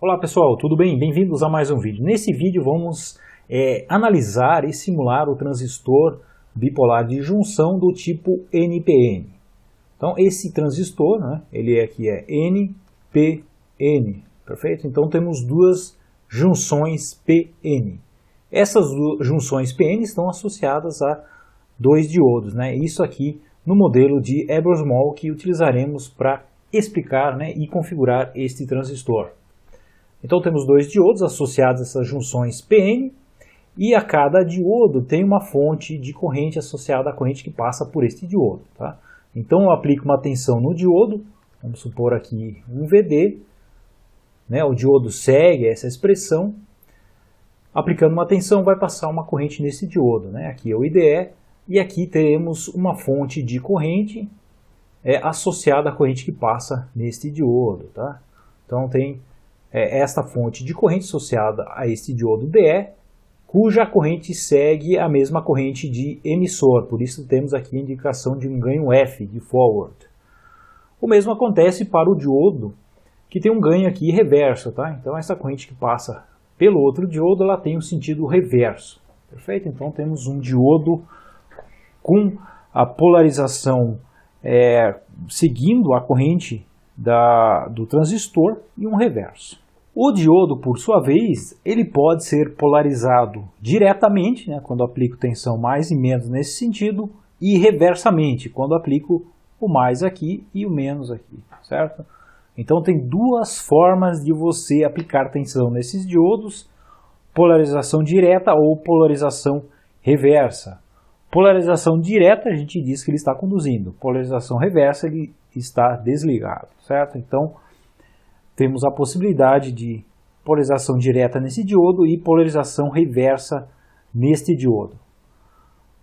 Olá pessoal, tudo bem? Bem-vindos a mais um vídeo. Nesse vídeo vamos analisar e simular o transistor bipolar de junção do tipo NPN. Então esse transistor, né, ele aqui é NPN, perfeito? Então temos duas junções PN. Essas junções PN estão associadas a dois diodos, né? Isso aqui no modelo de Ebers-Moll que utilizaremos para explicar, né, e configurar este transistor. Então temos dois diodos associados a essas junções PN e a cada diodo tem uma fonte de corrente associada à corrente que passa por este diodo. Tá? Então eu aplico uma tensão no diodo, vamos supor aqui um VD, né? O diodo segue essa expressão, aplicando uma tensão vai passar uma corrente nesse diodo. Né? Aqui é o IDE e aqui teremos uma fonte de corrente associada à corrente que passa neste diodo. Tá? Então tem esta fonte de corrente associada a este diodo DE, cuja corrente segue a mesma corrente de emissor, por isso temos aqui a indicação de um ganho F, de forward. O mesmo acontece para o diodo, que tem um ganho aqui reverso, tá? Então essa corrente que passa pelo outro diodo, ela tem um sentido reverso, perfeito? Então temos um diodo com a polarização seguindo a corrente do transistor e um reverso. O diodo, por sua vez, ele pode ser polarizado diretamente, né, quando aplico tensão mais e menos nesse sentido, e reversamente, quando aplico o mais aqui e o menos aqui, certo? Então tem duas formas de você aplicar tensão nesses diodos, polarização direta ou polarização reversa. Polarização direta a gente diz que ele está conduzindo, polarização reversa ele está desligado, certo? Então temos a possibilidade de polarização direta nesse diodo e polarização reversa neste diodo.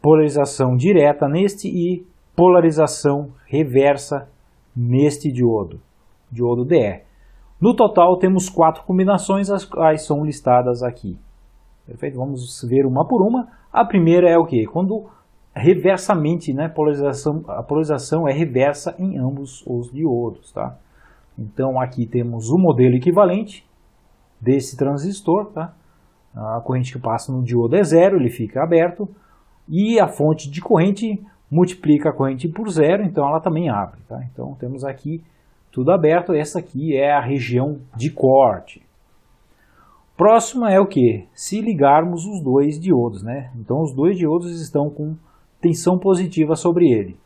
Polarização direta neste e polarização reversa neste diodo, diodo DE. No total temos 4 combinações, as quais são listadas aqui. Perfeito? Vamos ver uma por uma. A primeira é o quê? Quando reversamente, né, a polarização é reversa em ambos os diodos, tá? Então aqui temos o modelo equivalente desse transistor, tá? A corrente que passa no diodo é zero, ele fica aberto, e a fonte de corrente multiplica a corrente por zero, então ela também abre, tá? Então temos aqui tudo aberto, essa aqui é a região de corte. Próxima é o que? Se ligarmos os dois diodos, né? Então os dois diodos estão com tensão positiva sobre ele.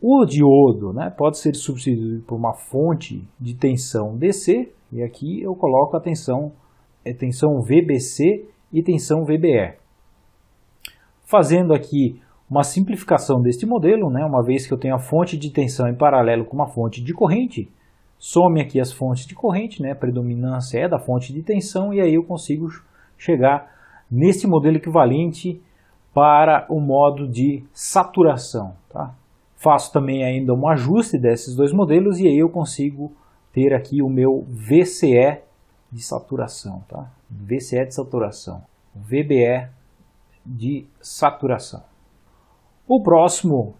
O diodo, né, pode ser substituído por uma fonte de tensão DC, e aqui eu coloco a tensão VBC e tensão VBE. Fazendo aqui uma simplificação deste modelo, né, uma vez que eu tenho a fonte de tensão em paralelo com uma fonte de corrente, some aqui as fontes de corrente, né, a predominância é da fonte de tensão, e aí eu consigo chegar neste modelo equivalente para o modo de saturação, tá? Faço também ainda um ajuste desses dois modelos e aí eu consigo ter aqui o meu VCE de saturação, tá? VCE de saturação, VBE de saturação. O próximo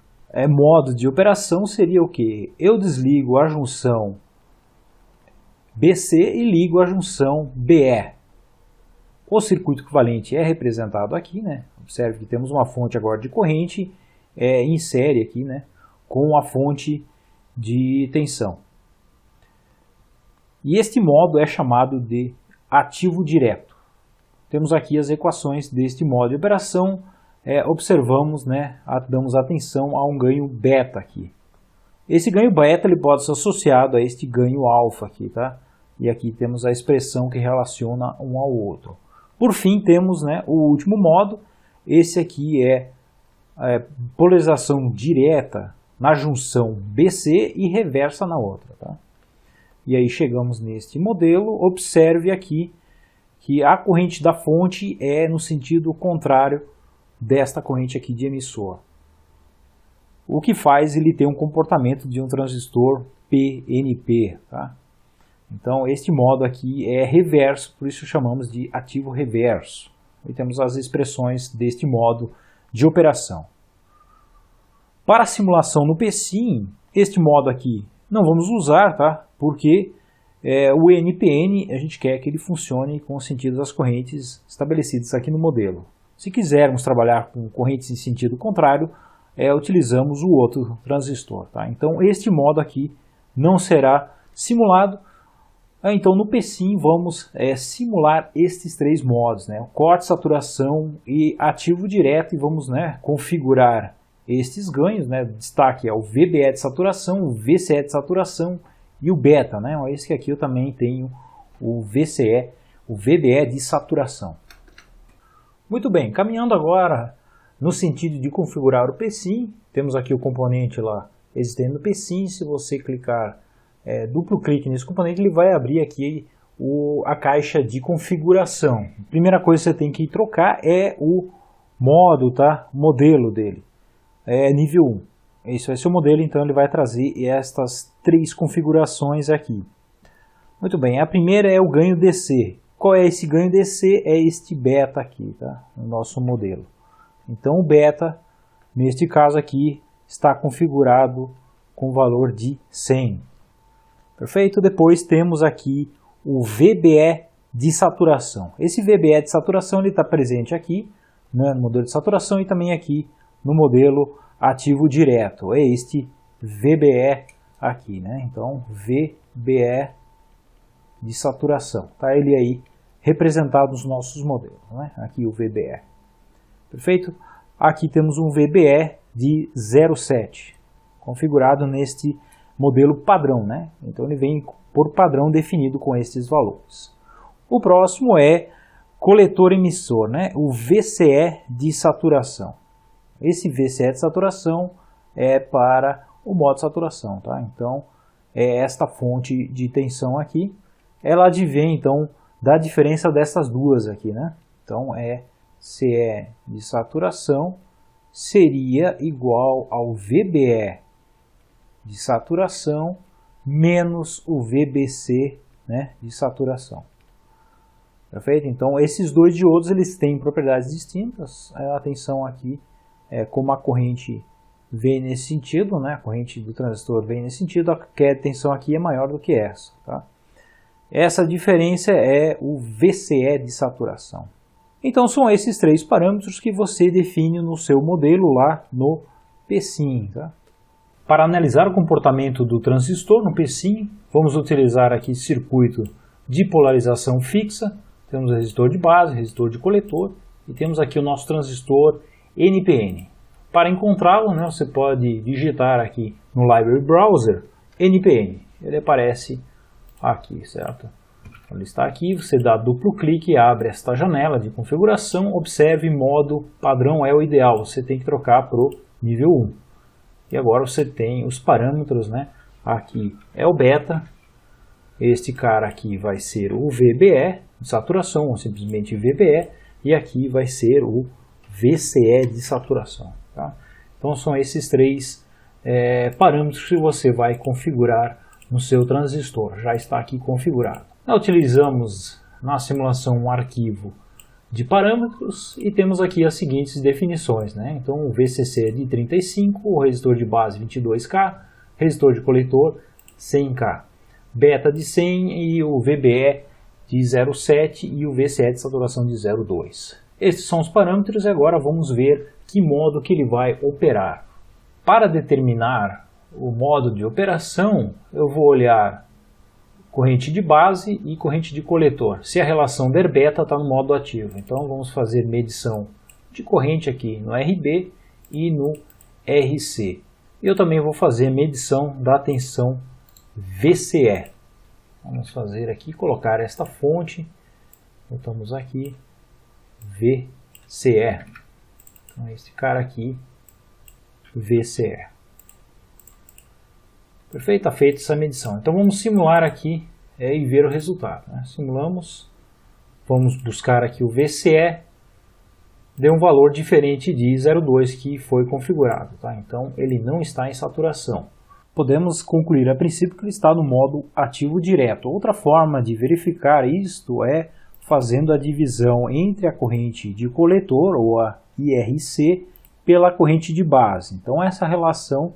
modo de operação seria o que? Eu desligo a junção BC e ligo a junção BE. O circuito equivalente é representado aqui, né? Observe que temos uma fonte agora de corrente em série aqui, né, com a fonte de tensão. E este modo é chamado de ativo direto. Temos aqui as equações deste modo de operação, observamos, né, damos atenção a um ganho beta aqui. Esse ganho beta ele pode ser associado a este ganho alfa aqui, tá? E aqui temos a expressão que relaciona um ao outro. Por fim temos, né, o último modo, esse aqui é polarização direta na junção BC e reversa na outra. Tá? E aí chegamos neste modelo, observe aqui que a corrente da fonte é no sentido contrário desta corrente aqui de emissor. O que faz ele ter um comportamento de um transistor PNP. Tá? Então este modo aqui é reverso, por isso chamamos de ativo reverso. E temos as expressões deste modo de operação. Para a simulação no PSIM, este modo aqui não vamos usar, tá? Porque O NPN, a gente quer que ele funcione com o sentido das correntes estabelecidas aqui no modelo. Se quisermos trabalhar com correntes em sentido contrário, utilizamos o outro transistor. Tá? Então, este modo aqui não será simulado. Então, no PSIM, vamos simular estes três modos, né? O corte, saturação e ativo direto, e vamos, né, configurar estes ganhos, né? Destaque é o VBE de saturação, o VCE de saturação e o beta, né? Esse aqui eu também tenho o VCE, o VBE de saturação. Muito bem, caminhando agora no sentido de configurar o PSIM, temos aqui o componente lá existente no PSIM. Se você clicar, duplo clique nesse componente, ele vai abrir aqui a caixa de configuração. A primeira coisa que você tem que trocar é o modo, tá? O modelo dele. Nível 1. Esse vai ser o modelo, então ele vai trazer estas três configurações aqui. Muito bem, a primeira é o ganho DC. Qual é esse ganho DC? É este beta aqui, tá? No nosso modelo. Então o beta, neste caso aqui, está configurado com valor de 100. Perfeito? Depois temos aqui o VBE de saturação. Esse VBE de saturação está presente aqui, né, no modelo de saturação, e também aqui no modelo ativo direto. É este VBE aqui, né? Então, VBE de saturação. Tá ele aí representado nos nossos modelos, né? Aqui o VBE. Perfeito? Aqui temos um VBE de 0,7, configurado neste modelo padrão, né? Então ele vem por padrão definido com estes valores. O próximo é coletor emissor, né? O VCE de saturação. Esse VCE de saturação é para o modo de saturação, tá? Então, esta fonte de tensão aqui, ela advém, então, da diferença dessas duas aqui, né? Então, CE de saturação seria igual ao VBE de saturação menos o VBC, né, de saturação. Perfeito? Então, esses dois diodos, eles têm propriedades distintas. A tensão aqui, como a corrente vem nesse sentido, né, a corrente do transistor vem nesse sentido, a tensão aqui é maior do que essa. Tá? Essa diferença é o VCE de saturação. Então, são esses três parâmetros que você define no seu modelo lá no PSIM. Tá? Para analisar o comportamento do transistor no PSIM, vamos utilizar aqui circuito de polarização fixa. Temos resistor de base, resistor de coletor e temos aqui o nosso transistor NPN. Para encontrá-lo, né, você pode digitar aqui no Library Browser NPN. Ele aparece aqui, certo? Ele está aqui, você dá duplo clique e abre esta janela de configuração. Observe, modo padrão é o ideal, você tem que trocar para o nível 1. E agora você tem os parâmetros, né? Aqui é o beta, este cara aqui vai ser o VBE de saturação, ou simplesmente VBE, e aqui vai ser o VCE de saturação. Tá? Então são esses três parâmetros que você vai configurar no seu transistor, já está aqui configurado. Nós utilizamos na simulação um arquivo de parâmetros e temos aqui as seguintes definições, né? Então o VCC é de 35, o resistor de base 22K, resistor de coletor 100K, beta de 100 e o VBE de 0,7 e o VCE de saturação de 0,2. Estes são os parâmetros e agora vamos ver que modo que ele vai operar. Para determinar o modo de operação, eu vou olhar corrente de base e corrente de coletor. Se a relação der beta está no modo ativo, então vamos fazer medição de corrente aqui no RB e no RC. Eu também vou fazer medição da tensão VCE. Vamos fazer aqui, colocar esta fonte, botamos aqui VCE. Então esse cara aqui, VCE. Perfeito, está feita essa medição. Então vamos simular aqui e ver o resultado. Né? Simulamos, vamos buscar aqui o VCE, deu um valor diferente de 0,2 que foi configurado. Tá? Então ele não está em saturação. Podemos concluir a princípio que ele está no modo ativo direto. Outra forma de verificar isto é fazendo a divisão entre a corrente de coletor, ou a IRC, pela corrente de base. Então essa relação,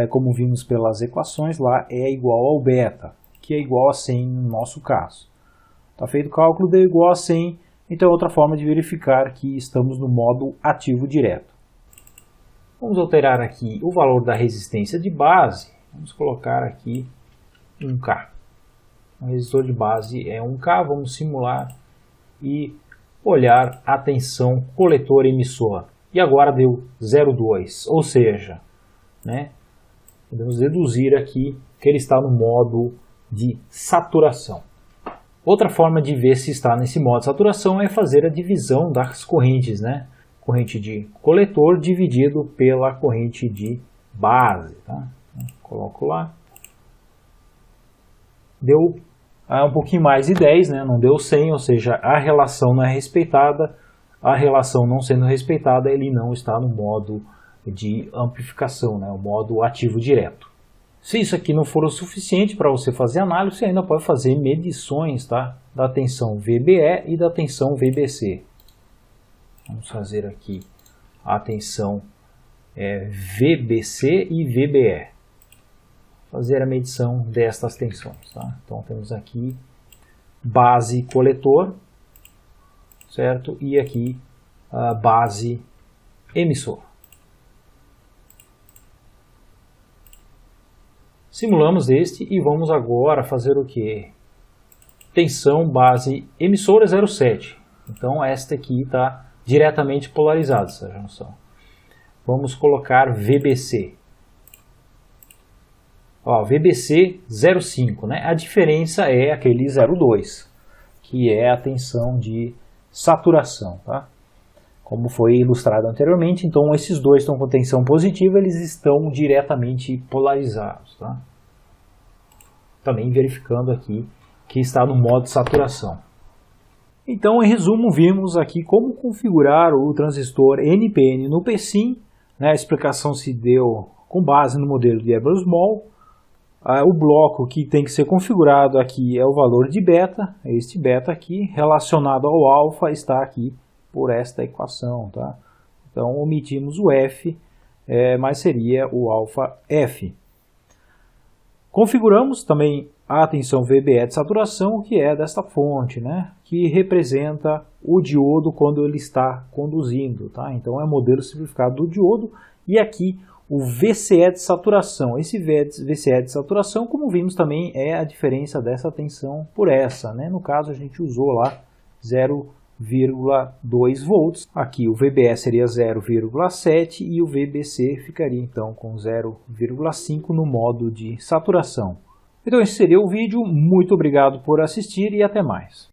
como vimos pelas equações lá, é igual ao beta, que é igual a 100 no nosso caso. Está feito o cálculo, deu igual a 100, então é outra forma de verificar que estamos no modo ativo direto. Vamos alterar aqui o valor da resistência de base, vamos colocar aqui 1K. O resistor de base é 1K, vamos simular e olhar a tensão coletor-emissor. E agora deu 0,2, ou seja, né, podemos deduzir aqui que ele está no modo de saturação. Outra forma de ver se está nesse modo de saturação é fazer a divisão das correntes, né? Corrente de coletor dividido pela corrente de base. Tá? Coloco lá. Deu um pouquinho mais de 10, né? Não deu 100, ou seja, a relação não é respeitada. A relação não sendo respeitada, ele não está no modo de amplificação, né? O modo ativo direto. Se isso aqui não for o suficiente para você fazer análise, você ainda pode fazer medições, tá? Da tensão VBE e da tensão VBC. Vamos fazer aqui a tensão VBC e VBE. Fazer a medição destas tensões. Tá? Então temos aqui base coletor, certo? E aqui a base emissor. Simulamos este e vamos agora fazer o que? Tensão base emissora 0,7. Então esta aqui está diretamente polarizada, essa junção. Vamos colocar VBC. Ó, VBC 0,5, né? A diferença é aquele 0,2, que é a tensão de saturação, tá? Como foi ilustrado anteriormente, então esses dois estão com tensão positiva, eles estão diretamente polarizados, tá? Também verificando aqui que está no modo de saturação. Então, em resumo, vimos aqui como configurar o transistor NPN no PSIM, né? A explicação se deu com base no modelo de Ebers-Moll. O bloco que tem que ser configurado aqui é o valor de beta, este beta aqui, relacionado ao alfa, está aqui por esta equação, tá? Então omitimos o F, mas seria o alfa F. Configuramos também a tensão VBE de saturação, que é desta fonte, né? Que representa o diodo quando ele está conduzindo, tá? Então é o modelo simplificado do diodo, e aqui o VCE de saturação. Esse VCE de saturação, como vimos também, é a diferença dessa tensão por essa, né? No caso, a gente usou lá 0,2 volts. Aqui o VBE seria 0,7 e o VBC ficaria então com 0,5 no modo de saturação. Então esse seria o vídeo. Muito obrigado por assistir e até mais.